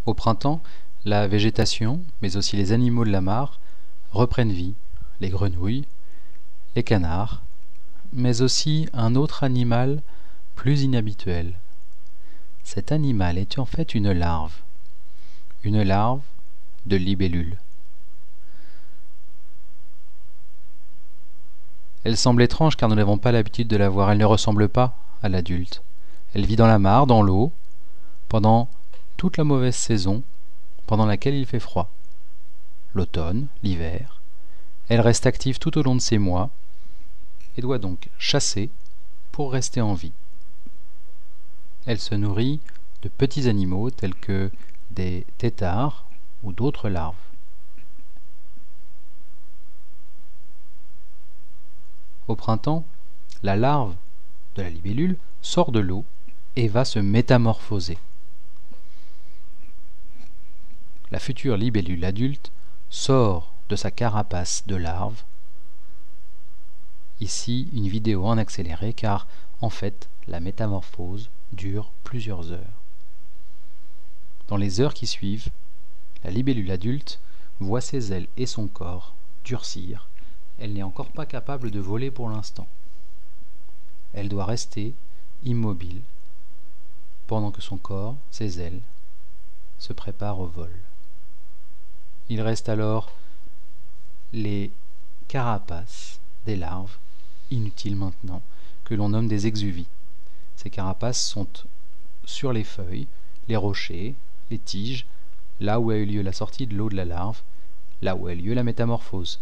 Au printemps, la végétation, mais aussi les animaux de la mare, reprennent vie, les grenouilles, les canards, mais aussi un autre animal plus inhabituel. Cet animal est en fait une larve de libellule. Elle semble étrange car nous n'avons pas l'habitude de la voir, elle ne ressemble pas à l'adulte. Elle vit dans la mare, dans l'eau, pendant toute la mauvaise saison, pendant laquelle il fait froid. L'automne, l'hiver. Elle reste active tout au long de ces mois et doit donc chasser pour rester en vie. Elle se nourrit de petits animaux tels que des têtards ou d'autres larves. Au printemps, la larve de la libellule sort de l'eau et va se métamorphoser. La future libellule adulte sort de sa carapace de larve. Ici, une vidéo en accéléré car, en fait, la métamorphose dure plusieurs heures. Dans les heures qui suivent, la libellule adulte voit ses ailes et son corps durcir. Elle n'est encore pas capable de voler pour l'instant. Elle doit rester immobile pendant que son corps, ses ailes, se préparent au vol. Il reste alors les carapaces des larves, inutiles maintenant, que l'on nomme des exuvies. Ces carapaces sont sur les feuilles, les rochers, les tiges, là où a eu lieu la sortie de l'eau de la larve, là où a eu lieu la métamorphose.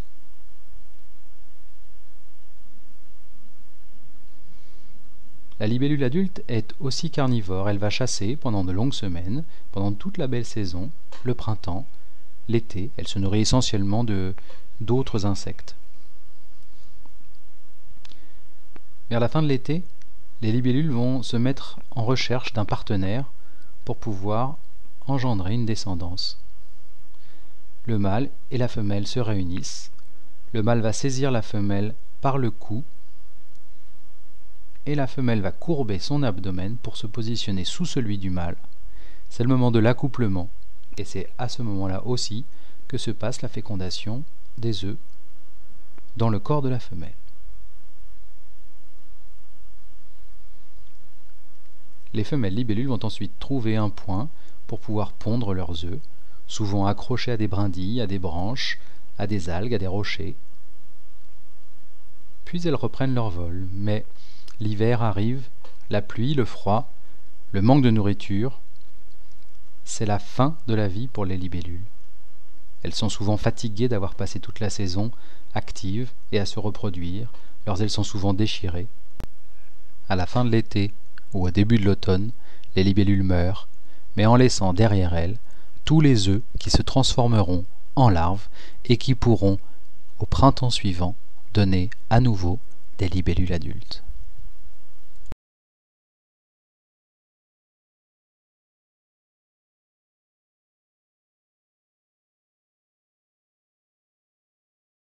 La libellule adulte est aussi carnivore, elle va chasser pendant de longues semaines, pendant toute la belle saison, le printemps, l'été, elle se nourrit essentiellement d'autres insectes. Vers la fin de l'été, les libellules vont se mettre en recherche d'un partenaire pour pouvoir engendrer une descendance. Le mâle et la femelle se réunissent, le mâle va saisir la femelle par le cou, et la femelle va courber son abdomen pour se positionner sous celui du mâle. C'est le moment de l'accouplement, et c'est à ce moment-là aussi que se passe la fécondation des œufs dans le corps de la femelle. Les femelles libellules vont ensuite trouver un point pour pouvoir pondre leurs œufs, souvent accrochés à des brindilles, à des branches, à des algues, à des rochers. Puis elles reprennent leur vol, mais l'hiver arrive, la pluie, le froid, le manque de nourriture. C'est la fin de la vie pour les libellules. Elles sont souvent fatiguées d'avoir passé toute la saison actives et à se reproduire. Leurs ailes sont souvent déchirées. À la fin de l'été ou au début de l'automne, les libellules meurent, mais en laissant derrière elles tous les œufs qui se transformeront en larves et qui pourront, au printemps suivant, donner à nouveau des libellules adultes.